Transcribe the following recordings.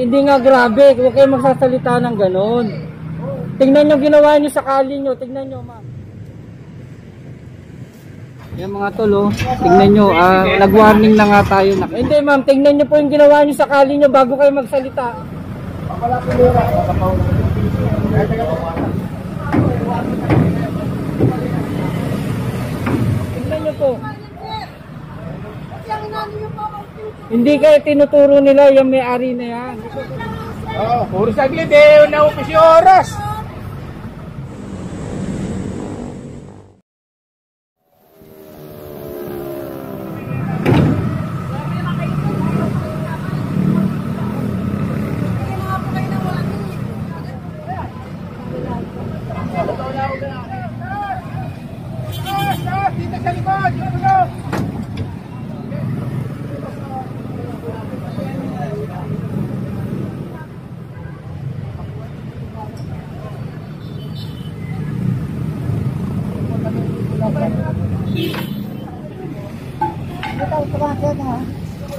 Hindi nga grabe, huwag kayo magsasalita ng ganon. Tingnan nyo ginawa nyo sa kali nyo, tingnan nyo ma'am. Yan mga tol, oh. Tingnan nyo, nag-warning na nga tayo. Hindi ma'am, tingnan nyo po yung ginawa nyo sa kali nyo bago kayo magsalita. Tingnan nyo po. Hindi kayo tinuturo nila yung may-ari na yan. Puro saglit eh, naupis yung oras. Dito sa likod, dito.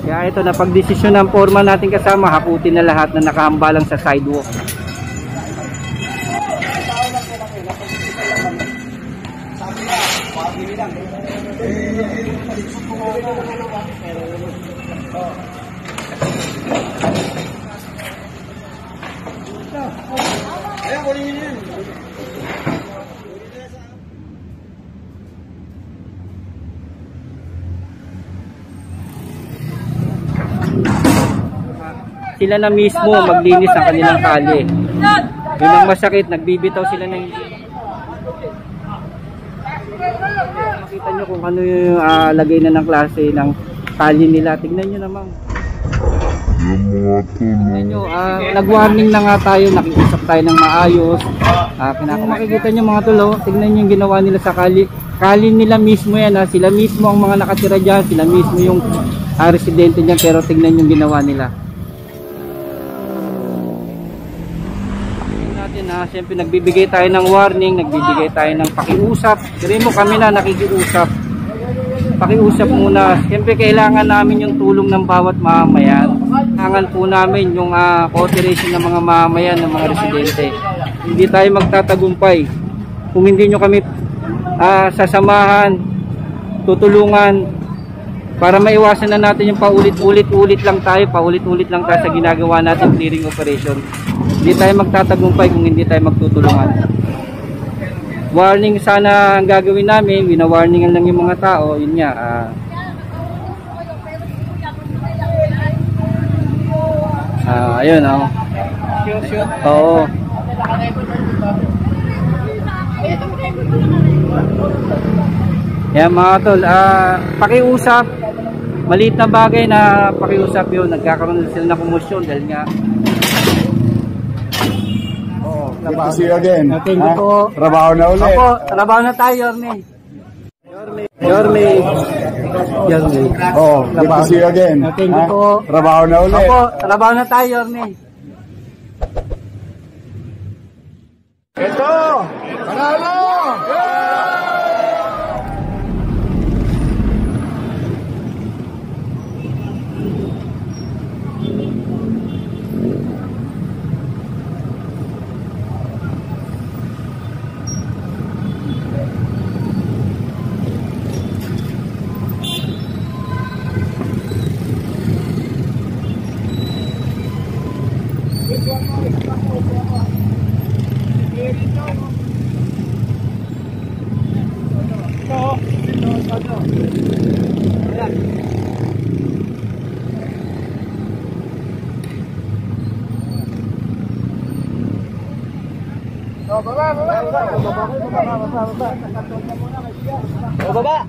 Kaya ito, napag-desisyon ng foreman natin kasama, hakutin na lahat na nakahambalang sa sidewalk. Sila na mismo maglinis ng kanilang kalye. Yun ang masakit, nagbibitaw sila ng makita nyo kung ano yung lagay na ng klase ng kalye nila. Tignan nyo naman. Tignan nyo, nag-warning na nga tayo, nakiusap tayo ng maayos. Makikita nyo mga tulo, tignan nyo yung ginawa nila sa kalye. Kalye nila mismo yan, sila mismo ang mga nakatira dyan, sila mismo yung residente dyan, pero tignan yung ginawa nila. Siyempre nagbibigay tayo ng warning, nagbibigay tayo ng pakiusap. Kasi mo kami na nakikiusap. Pakiusap muna. Siyempre kailangan namin yung tulong ng bawat mamamayan. Kailangan po namin yung cooperation ng mga mamamayan, ng mga residente. Hindi tayo magtatagumpay kung hindi nyo kami sasamahan, tutulungan para maiwasan na natin yung paulit-ulit lang tayo sa ginagawa natin clearing operation. Hindi tayo magtatagumpay kung hindi tayo magtutulungan. Warning sana ang gagawin namin, wina-warningan lang yung mga tao, yun nga. Ayun, oh. Oo. Yan mga tol, pakiusap, maliit na bagay na pakiusap yun, nagkakaroon sila ng komosyon dahil nga good to see you again. Thank you po. Trabaho na ulit. Opo, trabaho na tayo, Yorme. Oh, good to see you again. Thank you po. Trabaho na ulit. Opo, trabaho na tayo, Yorme. Ito! Panalo! Baba.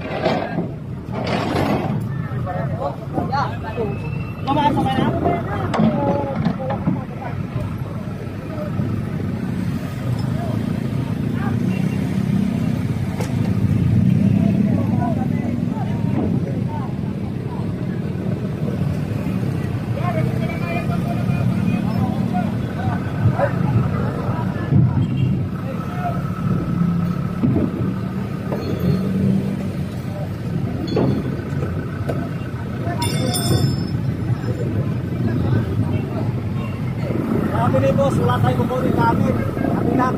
Sabi ni boss, wala tayong kukunin namin. Kami lang.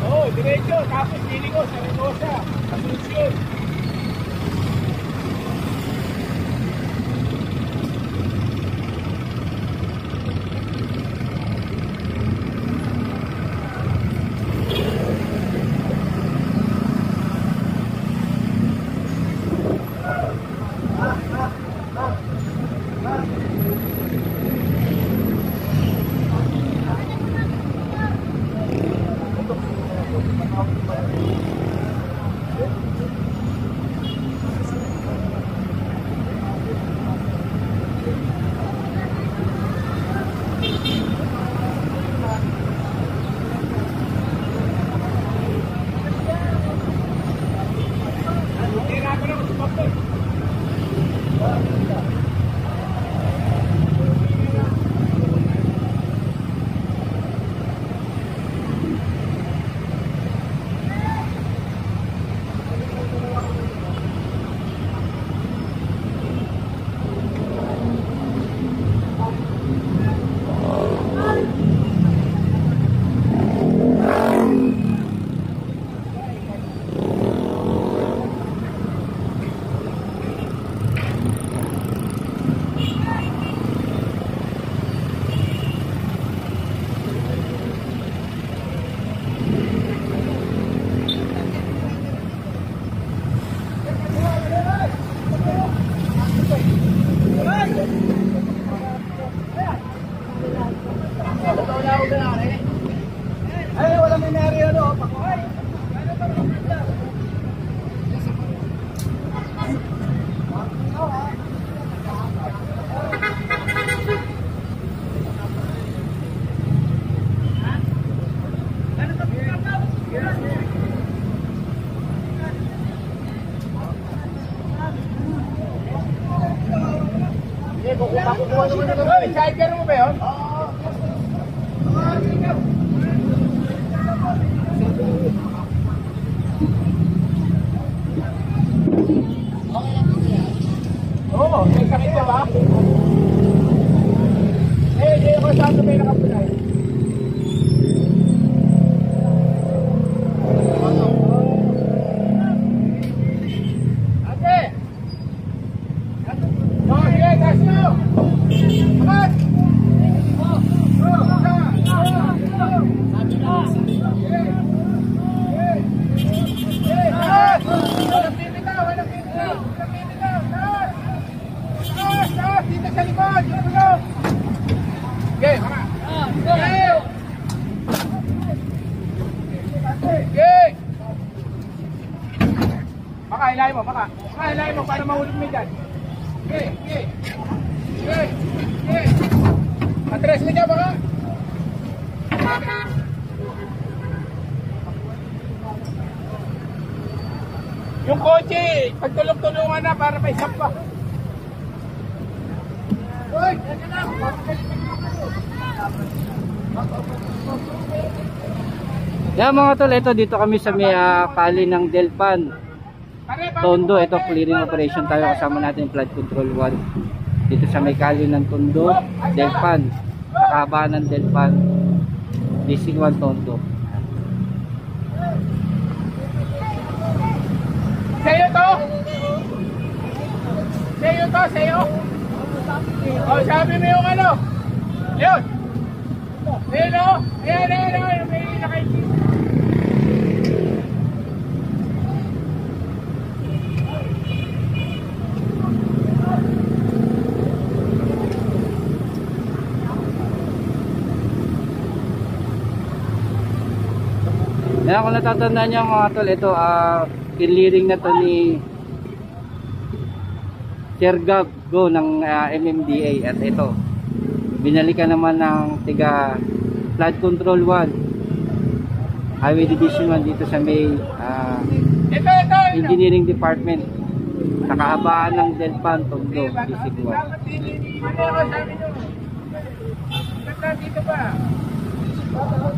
Oh, diretso, tapos pili ko sa Reynosa, Asuncion. Ay, wala may nari ano. Hoy, sidecar mo ba yun? Oo, may sakit ka ba? Hindi ako saan may nakapulay. Ate! Oh, sige, taas nyo! Amat! Dito sa likod! Okay, mga! Okay! Maka, hilahin mo, maka! Maka, hilahin mo para mahulog mo dyan! Okay, okay! Okay, okay! Address na dyan, maka! Yung kotse, pagtulong-tulungan na para may sampa. Uy! Yan mga tol, ito dito kami sa may kali ng Delpan Tondo. Ito clearing operation tayo, kasama natin flood control 1 dito sa may kali ng Tondo, Delpan, sa kabaan ng Delpan, District 1 Tondo. Sa'yo to? Sa'yo to, sa'yo? Oh, sabi mo yung ano? Yun! Ayun o! Ayan, ayan, ayan! May nakaisip! Kaya kung natatandaan niyo mga tol, ito clearing na to ni Sir Gab Go ng MMDA. At ito, binalikan naman ng tiga Flood Control 1. Highway Division 1 dito sa may Ito. Engineering Department. Sa kahabaan ng Delpan, Tondo, District 1. Dapat hindi mo ako sabi nyo. Ganda dito ba? Oo.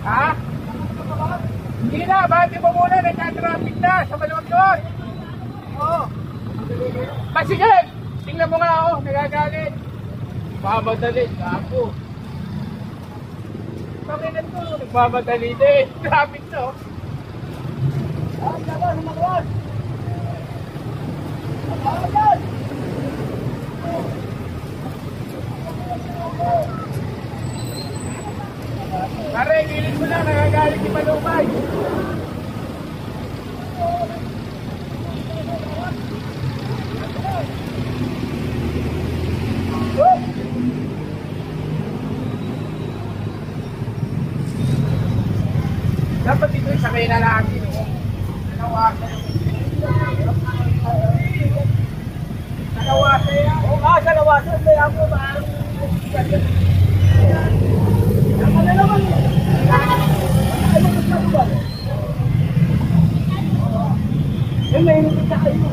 Ha? Hindi na, bati mo muna, nagka-traffic na sa maluwag doon. Oo. Sige, tingnan mo nga ako, nagagalit. Nagmamadali, ako. Pakinan ko, nagmamadali din. Traffic to. Lumakas. Pare, gilit mo na, nagagalit si Malupay. Dapat dito sakay na natin. Nanawasan. Nanawasan yan. Oo nga, sa nawasan. Kaya mo maaaring naman na naman. Ano ba sa ba? Eh, may hinipit na kayo.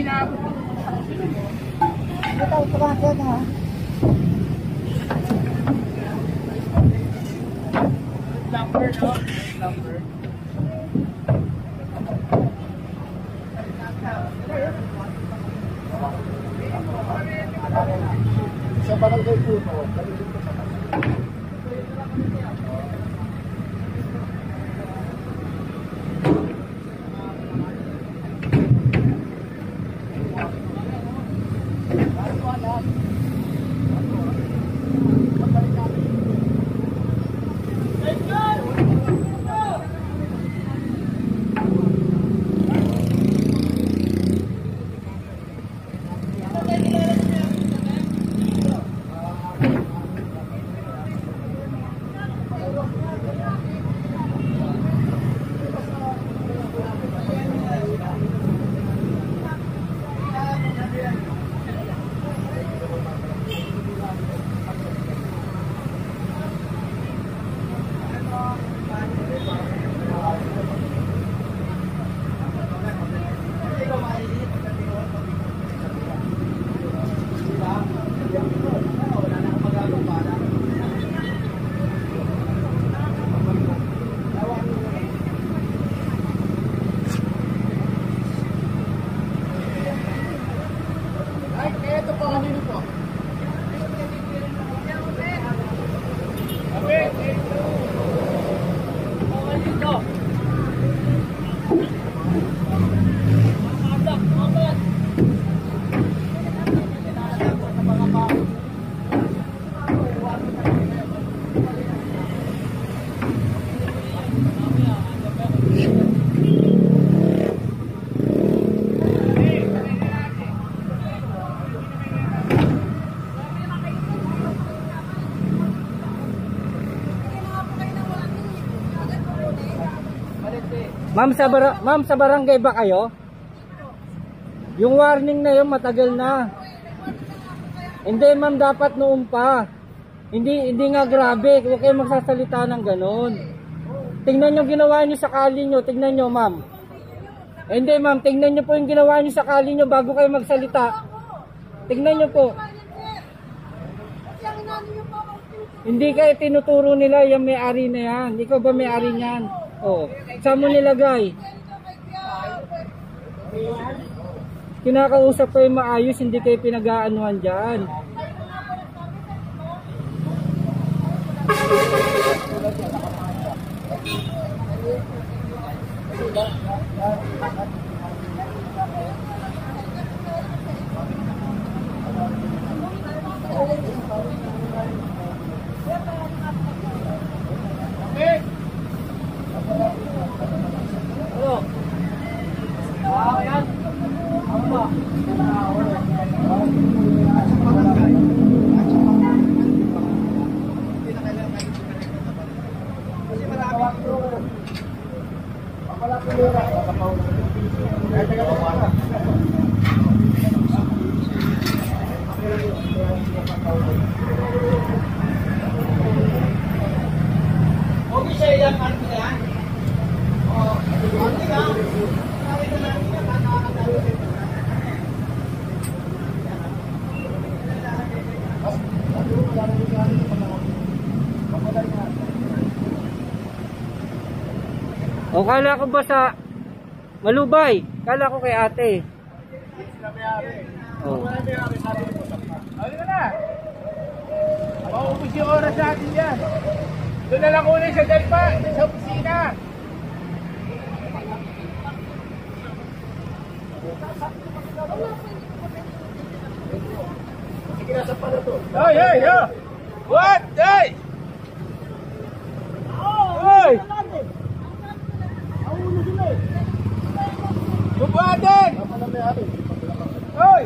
inaabot. Ito, tumakit ha. Number, no? Number. Sa barangay po ito. Ma'am, sa barangay ba kayo? Yung warning na yun matagal na. Hindi ma'am, dapat noon pa. Hindi nga grabe. Huwag kayo magsasalita ng ganun. Tingnan nyo ginawa nyo sa kali nyo. Tingnan nyo ma'am. Hindi ma'am, tingnan nyo po yung ginawa nyo sa kali nyo bago kayo magsalita. Tingnan nyo po. Hindi kayo tinuturo nila yung may-ari na yan. Ikaw ba may-ari niyan? Oh, saan mo nilagay? Kinakausap ko yung maayos, hindi kayo pinag-aanuhan dyan. O kala ko ba sa Malubay? Kala ko kay ate. Oh. Ano na? Maubos yung oras natin yan. Doon na lang ulit sa Delpa, sa opisina. Sige na sa pala to. Hoy, hoy, hoy! What? Hoy! Hoy! Bubuhatin! Hoy!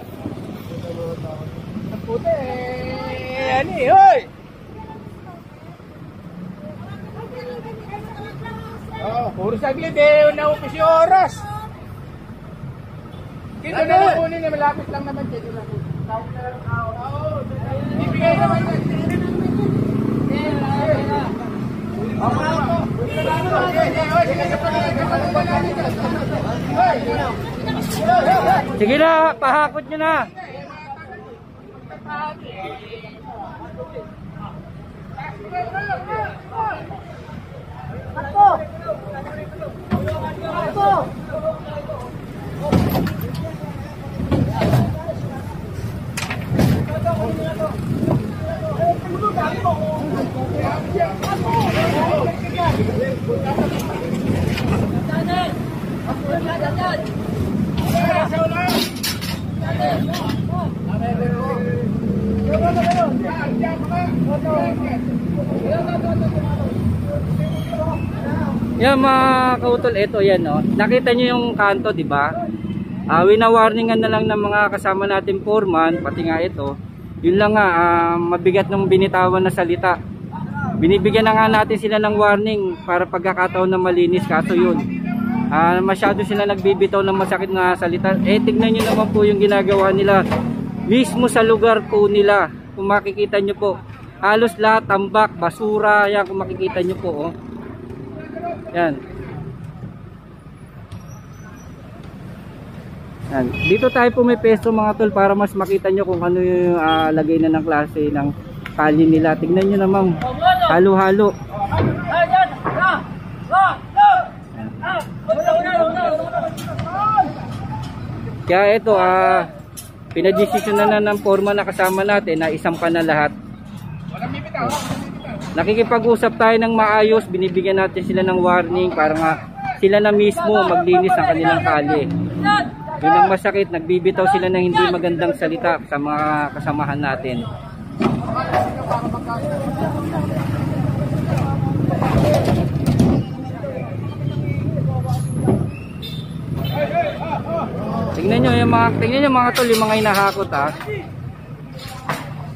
Ang puti eh! Ano eh? Hoy! Puro saglit eh! Naupis yung oras! Dito na lang kunin eh! Malapit lang naman dito lang. Tawag na lang ako. Ibigay naman yan! Okay na ako! Sige na, pahakot nyo na. Yan mga kautol, ito yan no. Nakita nyo yung kanto, di ba? Wina-warningan na lang ng mga kasama natin foreman, pati nga ito. Yun lang nga, mabigat ng binitawan na salita. Binibigyan na nga natin sila ng warning para pagkakataon na malinis, kaso yun. Masyado sila nagbibitaw ng masakit na salita. Tignan nyo naman po yung ginagawa nila mismo sa lugar po nila. Kung makikita nyo po, halos lahat tambak, basura, yan kung makikita nyo po oh. Yan. Yan. Dito tayo pumipesto mga tol para mas makita nyo kung ano yung lagay na ng klase ng kali nila. Tignan nyo naman, halo-halo. Kaya ito, pinadesisyon na ng forma na kasama natin na isampa na lahat. Nakikipag-usap tayo ng maayos, binibigyan natin sila ng warning para nga sila na mismo maglinis ng kanilang kalye. Yun ang masakit, nagbibitaw sila ng hindi magandang salita sa mga kasamahan natin. Tingnan nyo mga tol, yung mga hinahakot ha.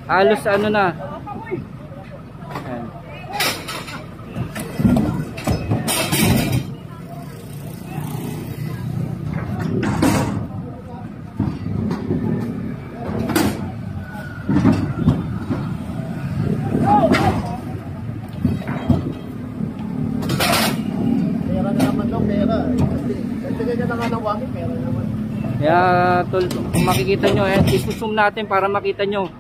Halos ano na. Ayan. Pera na naman lang, pera. Kasi ganyan na nga ng wangit, pera naman. Kaya tol, kung makikita nyo, isusum natin para makita nyo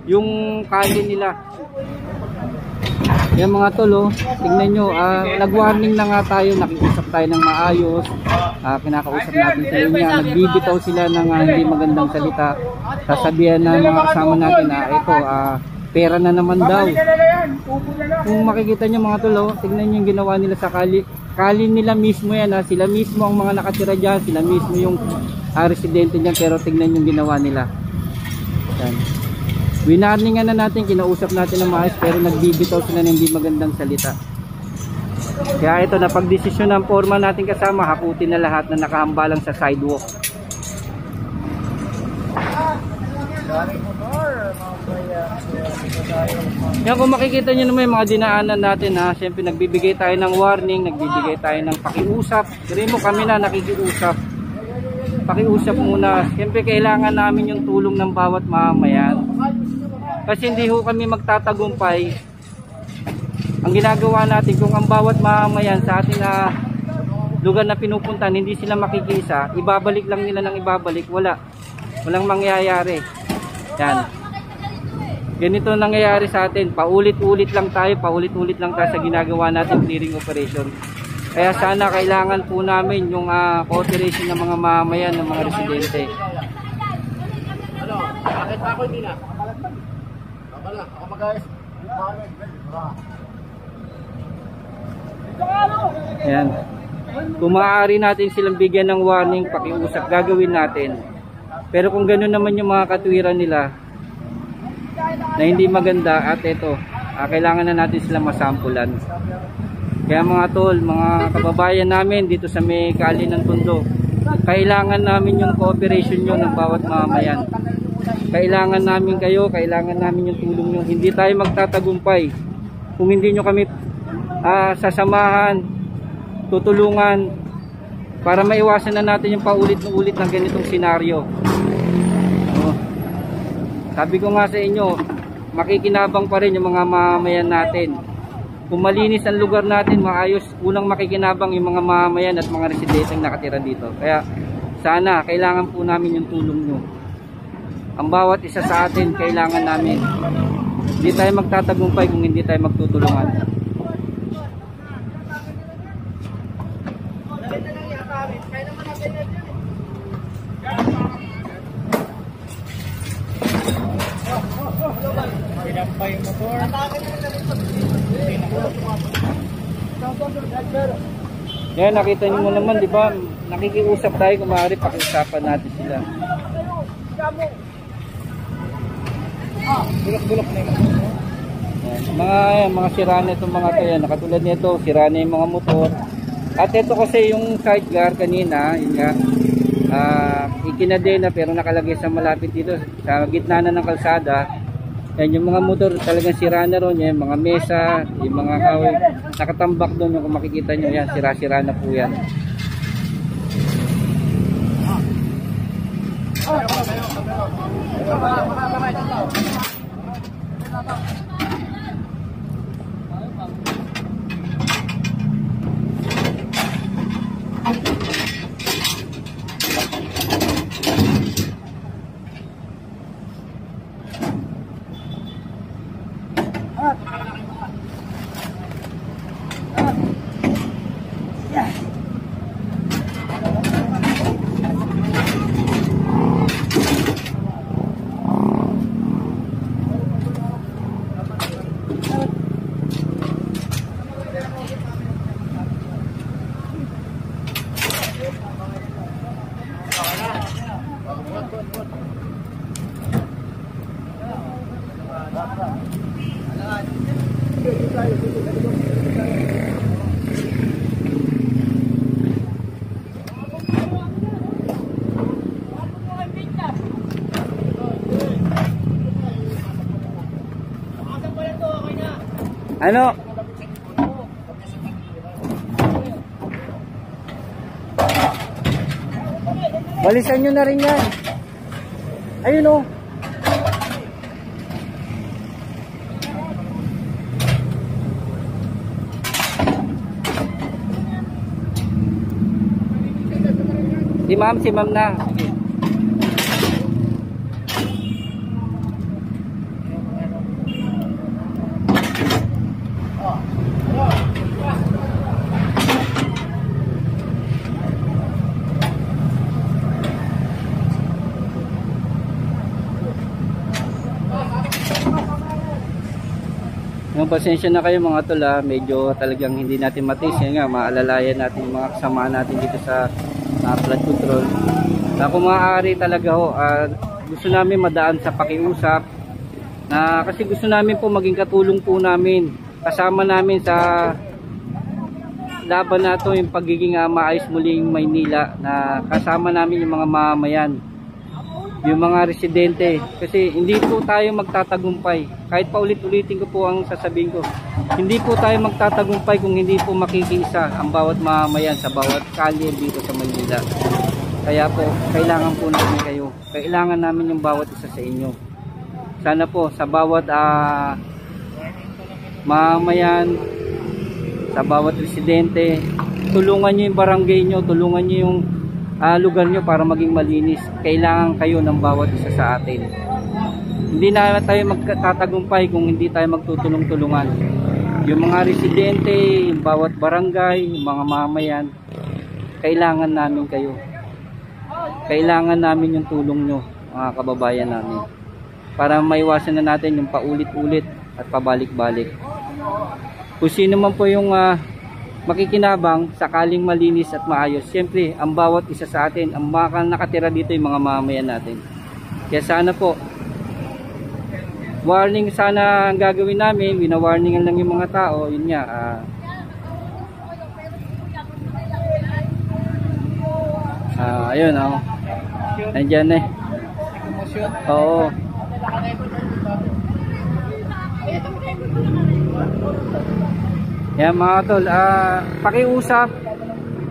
yung kali nila. Yan mga tol, oh, tingnan nyo, nag-warning na nga tayo, nakiusap tayo ng maayos, kinakausap natin sa inyo, nagbibitaw sila ng hindi magandang salita, sasabihan ng mga kasama natin na ito, pera na naman daw. Kung makikita nyo mga tol, oh, tingnan nyo yung ginawa nila sa kali nila mismo yan, sila mismo ang mga nakatira dyan, sila mismo yung residente dyan, pero tingnan yung ginawa nila. Yan. Winarningan na natin, kinausap natin ng maayos, pero nagbibitaw sila ng hindi magandang salita. Kaya ito, napagdesisyon ng forma natin kasama, hakutin na lahat na nakahambalang sa sidewalk. Yan, kung makikita nyo naman yung mga dinaanan natin ha, siyempre nagbibigay tayo ng warning, nagbibigay tayo ng pakiusap. Pero mo kami na nakikiusap. Pakiusap muna. Siyempre kailangan namin yung tulong ng bawat mamamayan. Kasi hindi ho kami magtatagumpay. Ang ginagawa natin, kung ang bawat mamamayan sa ating lugar na pinupuntan, hindi sila makikisa, ibabalik lang nila ng ibabalik, walang mangyayari. Yan. Ganito nangyayari sa atin, paulit-ulit lang tayo sa ginagawa natin clearing operation. Kaya sana kailangan po namin yung cooperation ng mga mamamayan, ng mga residente. Ano? Bakit pa ako hindi na? Ako mag-ayos. Ayan. Kung maaari natin silang bigyan ng warning, pakiusap, gagawin natin. Pero kung gano'n naman yung mga katwiran nila na hindi maganda, at ito, kailangan na natin sila masampulan. Kaya mga tol, mga kababayan namin dito sa may kali ng Tondo, kailangan namin yung cooperation nyo ng bawat mamamayan. Kailangan namin kayo, kailangan namin yung tulong nyo. Hindi tayo magtatagumpay kung hindi nyo kami sasamahan, tutulungan, para maiwasan na natin yung paulit-ulit ng ganitong senaryo. Sabi ko nga sa inyo, makikinabang pa rin yung mga mamamayan natin. Kung malinis ang lugar natin, maayos, unang makikinabang yung mga mamamayan at mga residenteng nakatira dito. Kaya sana, kailangan po namin yung tulong nyo. Ang bawat isa sa atin, kailangan namin. Hindi tayo magtatagumpay kung hindi tayo magtutulungan. Yan, nakita niyo mo naman, di ba? Nakikiusap tayo, kung maaari pakiusapan natin sila. Bulok-bulok na yun. Mga sira na itong mga to yan. Nakatulad nito, sira na yung mga motor. At ito kasi yung sidecar kanina, yun nga, ikinadena pero nakalagay sa malapit dito sa gitna na ng kalsada. Yan, yung mga motor talagang sira na ron, yung mga mesa, yung mga kahoy nakatambak doon, yung kung makikita nyo yan, sira-sira na po yan. Ano? Balisan nyo na rin yan. Ayun o. Si ma'am na. Yung pasensya na kayo mga tol, medyo talagang hindi natin matiis. Yan nga, maalalayan natin yung mga kasama natin dito sa flood control. Kung maaari talaga ho, gusto namin madaan sa pakiusap, kasi gusto namin po maging katulong po namin, kasama namin sa laban na to, yung pagiging maayos muling Maynila, na kasama namin yung mga mamamayan, yung mga residente, kasi hindi po tayo magtatagumpay. Kahit pa ulit-ulitin ko po ang sasabihin ko, hindi po tayo magtatagumpay kung hindi po makikiisa ang bawat mamamayan sa bawat kalye dito sa Maynila. Kaya po, kailangan po namin kayo. Kailangan namin yung bawat isa sa inyo. Sana po sa bawat mamamayan, sa bawat residente, tulungan nyo yung barangay nyo, tulungan nyo yung lugar nyo para maging malinis. Kailangan kayo ng bawat isa sa atin. Hindi na tayo magtatagumpay kung hindi tayo magtutulong-tulungan. Yung mga residente, yung bawat barangay, yung mga mamayan, kailangan namin kayo. Kailangan namin yung tulong nyo, mga kababayan namin, para maiwasan na natin yung paulit-ulit at pabalik-balik. Kung sino man po yung makikinabang sakaling malinis at maayos, siyempre ang bawat isa sa atin, ang mga nakatira dito, yung mga mamamayan natin. Kaya sana po, warning sana ang gagawin namin, wina-warningan lang yung mga tao, yun nga, ayun, nandyan eh. Oo. Yan mga tol, pakiusap,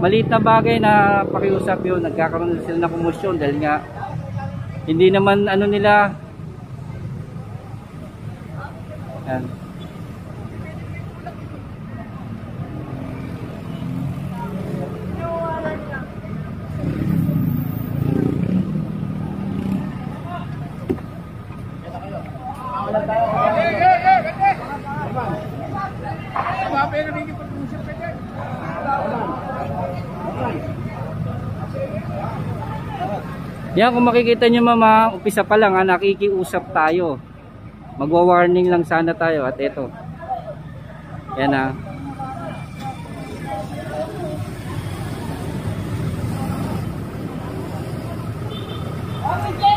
maliit na bagay na pakiusap yun, nagkakaroon sila ng komosyon dahil nga hindi naman ano nila. Yan. Yan, kung makikita nyo mama, umpisa pa lang ha, nakikiusap tayo. Magwa-warning lang sana tayo at eto. Yan ha. Okay,